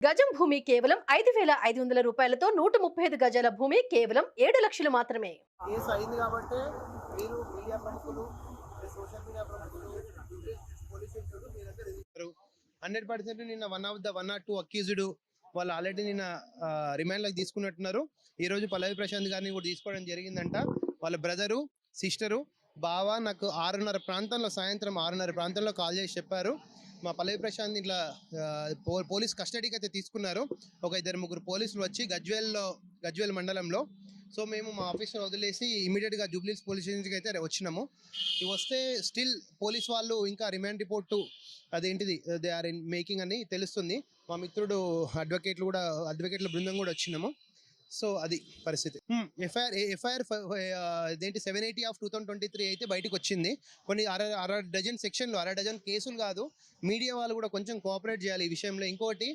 గజం భూమి కేవలం 5,500 రూపాయలతో 135 గజాల భూమి కేవలం 7 లక్షలు మాత్రమే. కేసు అయింది కాబట్టి మీరు మీడియా ప్రముఖులు, సోషల్ మీడియా ప్రముఖులు, పోలీస్ స్టేషన్లు మీ దగ్గర 100% నిన్న వన్ ఆర్ టూ అక్యూజ్డ్ వాళ్ళు ఆల్రెడీ నిన్న రిమాండ్లోకి తీసుకున్నట్టున్నారు. ఈరోజు పల్లవి ప్రశాంత్ గారిని కూడా తీసుకోవడం జరిగిందంట. వాళ్ళ బ్రదరు, సిస్టరు, బావ నాకు 6:30 ప్రాంతంలో, సాయంత్రం 6:30 ప్రాంతంలో కాల్ చేసి చెప్పారు. మా పల్లవి ప్రశాంత్ ఇట్లా పోలీస్ కస్టడీకి అయితే తీసుకున్నారు. ఒక 2-3 పోలీసులు వచ్చి గజ్వేల్ మండలంలో. సో మేము మా ఆఫీస్లో వదిలేసి ఇమీడియట్గా జూబ్లీహిల్స్ పోలీస్ స్టేషన్కి అయితే వచ్చినాము. ఇవి వస్తే స్టిల్ పోలీస్ వాళ్ళు ఇంకా రిమాండ్ రిపోర్టు అదేంటిది దే ఆర్ ఇన్ మేకింగ్ అని తెలుస్తుంది. మా మిత్రుడు అడ్వకేట్ల బృందం కూడా వచ్చినాము. సో అది పరిస్థితి. ఎఫ్ఐఆర్ ఇదేంటి 780/2023 అయితే బయటకు వచ్చింది. కొన్ని అర డజన్ సెక్షన్లు, అర డజన్ కేసులు కాదు. మీడియా వాళ్ళు కూడా కొంచెం కోఆపరేట్ చేయాలి ఈ విషయంలో. ఇంకోటి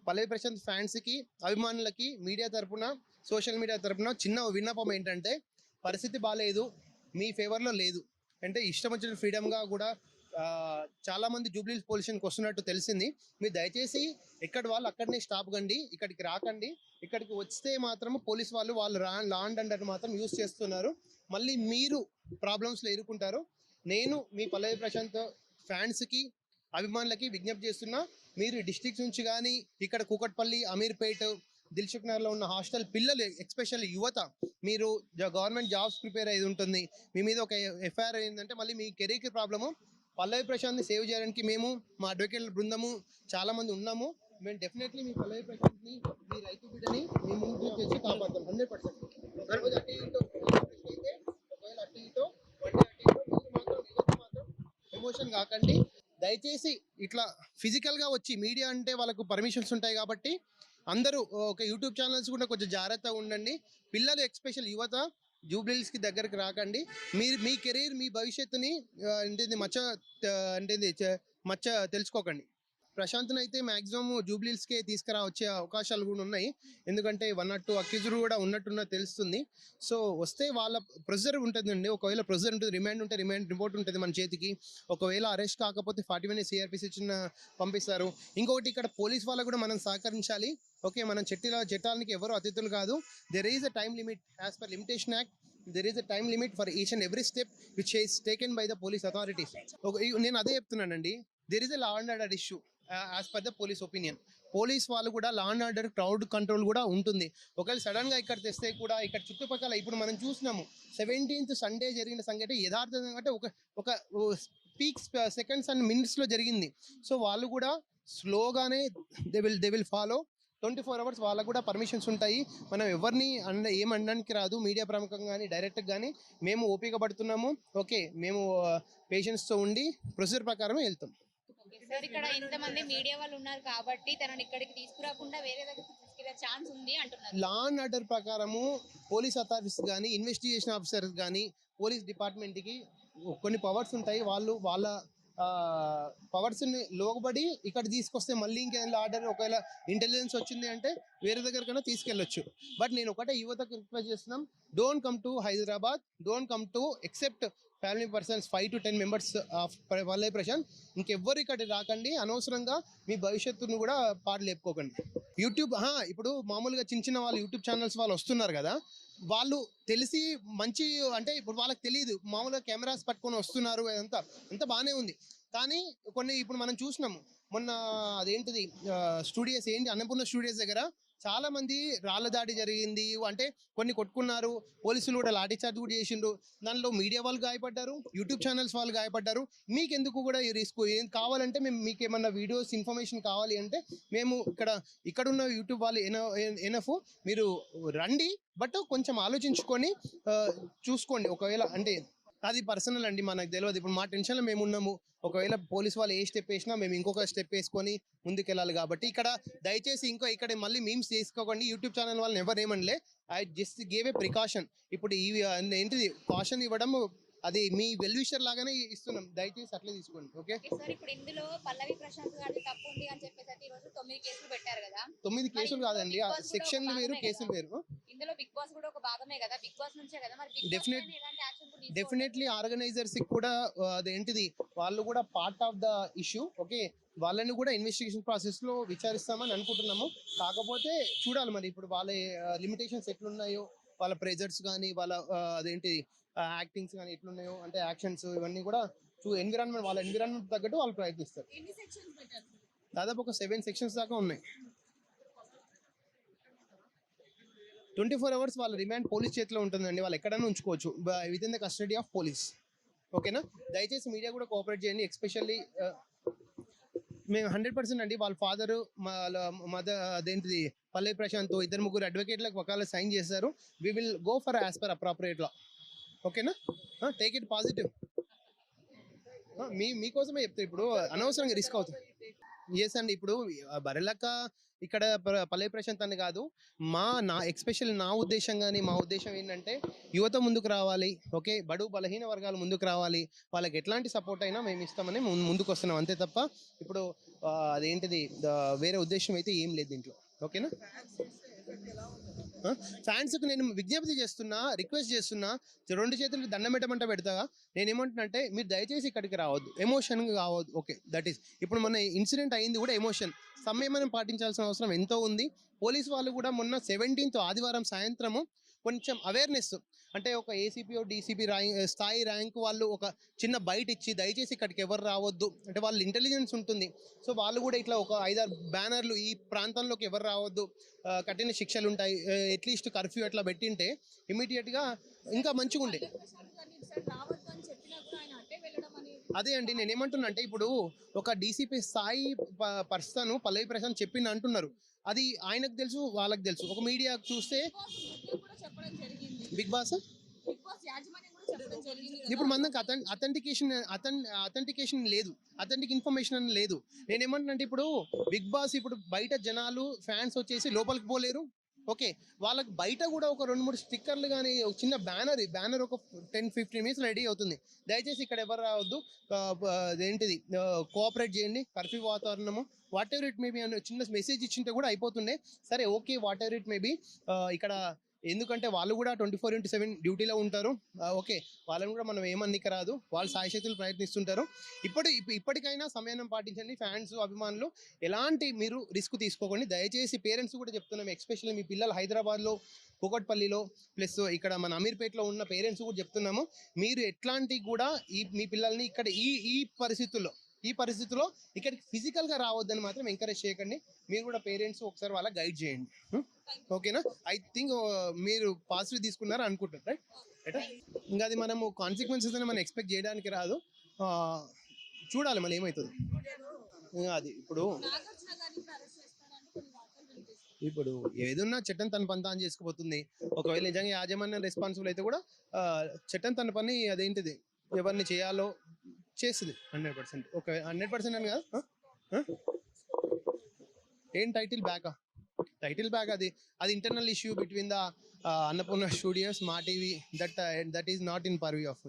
పల్లవి ప్రశాంత్ ఫ్యాన్స్కి, అభిమానులకి మీడియా తరపున, సోషల్ మీడియా తరపున చిన్న విన్నపం ఏంటంటే, పరిస్థితి బాగాలేదు, మీ ఫేవర్లో లేదు అంటే ఇష్టం వచ్చిన ఫ్రీడమ్గా కూడా చాలామంది జూబ్లీహిల్స్ పోలీస్ స్టేషన్కి వస్తున్నట్టు తెలిసింది. మీరు దయచేసి ఎక్కడ వాళ్ళు అక్కడనే స్టాప్ కండి, ఇక్కడికి రాకండి. ఇక్కడికి వస్తే మాత్రం పోలీస్ వాళ్ళు లా అండ్ ఆర్డర్ మాత్రం యూజ్ చేస్తున్నారు. మళ్ళీ మీరు ప్రాబ్లమ్స్లో ఎదుర్కొంటారు. నేను మీ పల్లవి ప్రశాంత్ ఫ్యాన్స్కి, అభిమానులకి విజ్ఞప్తి చేస్తున్నా, మీరు డిస్ట్రిక్ట్స్ నుంచి కానీ ఇక్కడ కూకట్పల్లి, అమీర్పేట్, దిల్సుఖ్ నగర్లో ఉన్న హాస్టల్ పిల్లలు, ఎస్పెషల్లీ యువత, మీరు గవర్నమెంట్ జాబ్స్ ప్రిపేర్ అయ్యి ఉంటుంది, మీ మీద ఒక ఎఫ్ఐఆర్ అయిందంటే మళ్ళీ మీ కెరీర్కి ప్రాబ్లము. పల్లవి ప్రశాంత్ని సేవ్ చేయడానికి మేము, మా అడ్వకేట్ల బృందము చాలామంది ఉన్నాము. మేము డెఫినెట్లీ మీ పల్లవి ప్రశాంత్ని, మీ రైతు బిడ్డని మేము ఇంప్రూవ్ చేసి కాపాడతాం 100%. ఒకవేళ అటు ఇటో మాత్రం ఎమోషన్ కాకండి. దయచేసి ఇట్లా ఫిజికల్గా వచ్చి, మీడియా అంటే వాళ్ళకు పర్మిషన్స్ ఉంటాయి కాబట్టి అందరూ ఒక యూట్యూబ్ ఛానల్స్ కూడా కొంచెం జాగ్రత్తగా ఉండండి. పిల్లలు, ఎస్పెషల్ యువత జూబ్లీహిల్స్కి దగ్గరికి రాకండి. మీ కెరీర్, మీ భవిష్యత్తుని మచ్చ తెలుసుకోకండి. ప్రశాంత్ని అయితే మ్యాక్సిమం జూబ్లీహిల్స్కే వచ్చే అవకాశాలు కూడా ఉన్నాయి. ఎందుకంటే 1 or 2 అక్యూజ్డ్ కూడా ఉన్నట్టున్న తెలుస్తుంది. సో వస్తే వాళ్ళ ప్రెజర్ ఉంటుందండి. ఒకవేళ ప్రెజర్ ఉంటుంది, రిమాండ్ ఉంటే రిమాండ్ రిపోర్ట్ ఉంటుంది మన చేతికి. ఒకవేళ అరెస్ట్ కాకపోతే 41 CRPC పంపిస్తారు. ఇంకొకటి ఇక్కడ పోలీస్ వాళ్ళకు కూడా మనం సహకరించాలి. ఓకే, మనం చట్టానికి ఎవరు అతిథులు కాదు. There is a time limit as per limitation act. There is a time limit for each and every step which is taken by the police authorities. నేను అదే చెప్తున్నానండి. There is a law and order issue as per the police opinion. Police వాళ్ళు కూడా law and order, crowd control కూడా ఉంటుంది. ఒకవేళ సడన్గా ఇక్కడ తెస్తే కూడా ఇక్కడ చుట్టుపక్కల ఇప్పుడు మనం చూసినాము 17th సండే జరిగిన సంఘటన యథార్థంగా అంటే ఒక పీక్స్ సెకండ్స్ అండ్ మినిట్స్లో జరిగింది. సో వాళ్ళు కూడా స్లోగానే దే విల్ ఫాలో. 24 hours వాళ్ళకు కూడా పర్మిషన్స్ ఉంటాయి. మనం ఎవరిని ఏమనడానికి రాదు. మీడియా ప్రముఖంగా కానీ డైరెక్ట్గా కానీ మేము ఓపిక పడుతున్నాము. ఓకే, మేము పేషెన్స్తో ఉండి ప్రొసీజర్ ప్రకారమే వెళ్తాం. సార్, ఇక్కడ ఇంతమంది మీడియా వాళ్ళు ఉన్నారు కాబట్టి తనని ఇక్కడికి తీసుకురాకుండా వేరే దగ్గరికి తీసుకెళ్లే ఛాన్స్ ఉంది అంటున్నారు. లా అండ్ ఆర్డర్ ప్రకారము పోలీస్ అథారిటీస్ కానీ, ఇన్వెస్టిగేషన్ ఆఫీసర్స్ కానీ, పోలీస్ డిపార్ట్మెంట్కి కొన్ని పవర్స్ ఉంటాయి. వాళ్ళ పవర్స్ని లోబడి ఇక్కడ తీసుకొస్తే మళ్ళీ ఇంకేదైనా ఆర్డర్, ఒకవేళ ఇంటెలిజెన్స్ వచ్చింది అంటే వేరే దగ్గరకైనా తీసుకెళ్ళొచ్చు. బట్ నేను ఒకటే యువతకు రిక్వెస్ట్ చేస్తున్నాం, don't come to Hyderabad, don't come to except family persons 5 to 10 members of Pallavi Prashant. ఇంకెవ్వరు ఇక్కడ రాకండి. అనవసరంగా మీ భవిష్యత్తును కూడా పాడు లేపుకోకండి. యూట్యూబ్ ఇప్పుడు మామూలుగా చిన్న వాళ్ళు యూట్యూబ్ ఛానల్స్ వాళ్ళు వస్తున్నారు కదా, వాళ్ళు తెలిసి మంచి అంటే ఇప్పుడు వాళ్ళకి తెలియదు, మామూలుగా కెమెరాస్ పట్టుకొని వస్తున్నారు, అంతా బాగానే ఉంది. కానీ కొన్ని ఇప్పుడు మనం చూసినాము మొన్న అదేంటిది స్టూడియోస్ అన్నపూర్ణ స్టూడియోస్ దగ్గర చాలా మంది రాళ్ల దాడి జరిగింది. అంటే కొన్ని కొట్టుకున్నారు, పోలీసులు కూడా లాఠీ చార్జ్ కూడా చేసిండ్రు. దానిలో మీడియా వాళ్ళు గాయపడ్డారు, యూట్యూబ్ ఛానల్స్ వాళ్ళు గాయపడ్డారు. మీకెందుకు కూడా ఈ రిస్క్? ఏం కావాలంటే మీకు ఏమన్నా వీడియోస్, ఇన్ఫర్మేషన్ కావాలి అంటే మేము ఇక్కడున్న యూట్యూబ్ వాళ్ళు ఎనఫ్, మీరు రండి. బట్ కొంచెం ఆలోచించుకొని చూసుకోండి. ఒకవేళ అంటే అది పర్సనల్ అండి, మనకు తెలియదు. ఇప్పుడు మా టెన్షన్లో మేము ఉన్నాము. ఒకవేళ పోలీస్ వాళ్ళు ఏ స్టెప్ వేసినా మేము ఇంకొక స్టెప్ వేసుకొని ముందుకెళ్ళాలి. కాబట్టి ఇక్కడ దయచేసి ఇక్కడ మళ్ళీ మీమ్స్ చేసుకోకండి. యూట్యూబ్ ఛానల్ వాళ్ళని ఎవరు ఏమనలే. I just gave a precaution. ఇప్పుడు ఏంటిది కాషన్ ఇవ్వడం, అది మీ వెల్ విషర్ లాగానే ఇస్తున్నాం. దయచేసి అట్లే తీసుకోండి. ఓకే సార్, ఇప్పుడు ఇందులో పల్లవి ప్రశాంత్ గారి తప్పు ఉంది అని చెప్పేసి ఈ రోజు 9 కేసులు పెట్టారు కదా. 9 కేసులు కాదండి, సెక్షన్లు వేరు, కేసులు వేరు. ఇందులో బిగ్ బాస్ కూడా ఒక భాగమే కదా, బిగ్ బాస్ నుంచే కదా. మరి డెఫినెట్లీ ఆర్గనైజర్స్ కూడా అదేంటిది వాళ్ళు కూడా part of the issue. Okay, వాళ్ళని కూడా ఇన్వెస్టిగేషన్ ప్రాసెస్లో విచారిస్తామని అనుకుంటున్నాము. కాకపోతే చూడాలి మరి ఇప్పుడు వాళ్ళ లిమిటేషన్స్ ఎట్లున్నాయో, వాళ్ళ ప్రెజర్స్ కానీ వాళ్ళ అదేంటి యాక్టింగ్స్ కానీ ఎట్లున్నాయో, అంటే యాక్షన్స్ ఇవన్నీ కూడా ఎన్విరాన్మెంట్, వాళ్ళ ఎన్విరాన్మెంట్ తగ్గట్టు వాళ్ళు ప్రయత్నిస్తారు. దాదాపు ఒక 7 సెక్షన్స్ దాకా ఉన్నాయి. 24 hours వాళ్ళ రిమాండ్ పోలీస్ చేతిలో ఉంటుందండి. వాళ్ళు ఎక్కడైనా ఉంచుకోవచ్చు with in the custody of police. ఓకేనా? దయచేసి మీడియా కూడా కోఆపరేట్ చేయండి. ఎస్పెషల్లీ మేము 100% అండి వాళ్ళ ఫాదరు వాళ్ళ మదర్ అదేంటిది పల్లె ప్రశాంత్ ఇద్దరు ముగ్గురు అడ్వకేట్లకు ఒకవేళ సైన్ చేశారు. We will go for as per appropriate law. ఓకేనా? Take it positive. మీకోసమే చెప్తా. ఇప్పుడు అనవసరంగా రిస్క్ అవుతుంది. ఎస్ అండి. ఇప్పుడు బరెలక్క ఇక్కడ పల్లె ప్రశాంత్ అని కాదు, నా ఎస్పెషల్లీ నా ఉద్దేశం కానీ మా ఉద్దేశం ఏంటంటే యువత ముందుకు రావాలి. ఓకే, బడు బలహీన వర్గాలు ముందుకు రావాలి. వాళ్ళకి ఎట్లాంటి సపోర్ట్ అయినా మేము ఇస్తామని ముందుకు వస్తున్నాం, అంతే తప్ప ఇప్పుడు అదేంటిది వేరే ఉద్దేశం అయితే ఏం లేదు దీంట్లో. ఓకేనా? ఫ్యాన్స్కి నేను విజ్ఞప్తి చేస్తున్నా, రిక్వెస్ట్ చేస్తున్నా, 2 చేతులు దండం పెట్టమంటే పెడతా. నేను ఏమంటున్నా మీరు దయచేసి ఇక్కడికి రావద్దు, ఎమోషన్ కావద్దు. ఓకే, దట్ ఈస్ ఇప్పుడు మొన్న ఇన్సిడెంట్ అయింది కూడా ఎమోషన్. సంయమనం పాటించాల్సిన అవసరం ఎంతో ఉంది. పోలీసు వాళ్ళు కూడా మొన్న 17th ఆదివారం సాయంత్రము కొంచెం అవేర్నెస్, అంటే ఒక ఏసీపీ డీసీపీ స్థాయి ర్యాంక్ వాళ్ళు ఒక చిన్న బయట ఇచ్చి దయచేసి ఇక్కడికి ఎవరు రావద్దు అంటే వాళ్ళ ఇంటెలిజెన్స్ ఉంటుంది. సో వాళ్ళు కూడా ఇట్లా ఒక 5-6 బ్యానర్లు ఈ ప్రాంతంలోకి ఎవరు రావద్దు, కఠిన శిక్షలు ఉంటాయి, అట్లీస్ట్ కర్ఫ్యూ అట్లా పెట్టింటే ఇమీడియట్గా ఇంకా మంచిగా ఉండే. అదే అండి నేను ఏమంటున్నా అంటే ఇప్పుడు ఒక డీసీపీ స్థాయి పర్సన్ పల్లవి ప్రశాంత్ చెప్పింది అంటున్నారు, అది ఆయనకు తెలుసు, వాళ్ళకి తెలుసు. ఒక మీడియా చూస్తే బిగ్ బాస్ ఇప్పుడు మనకు అథెంటికేషన్ లేదు, అథెంటిక్ ఇన్ఫర్మేషన్ అని లేదు. నేనేమంటున్నా అంటే ఇప్పుడు బిగ్ బాస్ ఇప్పుడు బయట జనాలు ఫ్యాన్స్ వచ్చేసి లోపలికి పోలేరు. ఓకే, వాళ్ళకి బయట కూడా ఒక 2-3 స్టిక్కర్లు కానీ ఒక చిన్న బ్యానర్ ఒక 10-15 minutes రెడీ అవుతుంది. దయచేసి ఇక్కడ ఎవరు రావద్దు, అదేంటిది కోఆపరేట్ చేయండి, కర్ఫ్యూ వాతావరణము వాట్ ఎవర్ ఇట్ మేబీ అని చిన్న మెసేజ్ ఇచ్చింటే కూడా అయిపోతుండే. సరే okay, what ever it maybe ఇక్కడ ఎందుకంటే వాళ్ళు కూడా 24/7 డ్యూటీలో ఉంటారు. ఓకే, వాళ్ళని కూడా మనం ఏమన్నిక రాదు, వాళ్ళు సాయశక్తులు ప్రయత్నిస్తుంటారు. ఇప్పటికైనా సమయం పాటించండి. ఫ్యాన్స్ అభిమానులు ఎలాంటి మీరు రిస్క్ తీసుకోకండి. దయచేసి పేరెంట్స్ కూడా చెప్తున్నాం, ఎస్పెషల్లీ మీ పిల్లలు హైదరాబాద్లో కూకట్పల్లిలో ప్లస్ ఇక్కడ మన అమీర్పేటలో ఉన్న పేరెంట్స్ కూడా చెప్తున్నాము, మీరు ఎట్లాంటి కూడా మీ పిల్లల్ని ఇక్కడ ఈ పరిస్థితుల్లో ఇక్కడికి ఫిజికల్గా రావద్దని మాత్రం ఎంకరేజ్ చేయకండి. మీరు కూడా పేరెంట్స్ ఒకసారి వాళ్ళ గైడ్ చేయండి. ఓకేనా? ఐ థింక్ మీరు పాజిటివ్ తీసుకున్నారా అనుకుంటారు, రైట్? ఇంకా అది మనము కాన్సిక్వెన్సెస్ అని మనం ఎక్స్పెక్ట్ చేయడానికి రాదు, చూడాలి మళ్ళీ ఏమవుతుంది. అది ఇప్పుడు ఏదన్నా చట్టం తన పని తాను చేసుకుపోతుంది. ఒకవేళ నిజంగా యాజమాన్యం రెస్పాన్సిబుల్ అయితే కూడా చట్టం తన పని అదేంటిది ఎవరిని చేయాలో చేస్తుంది 100%. ఓకే, 100% అని కాదు. ఏం టైటిల్ బ్యాక్ అది internal issue between the Annapurna studios, Maa TV. That is not in purview of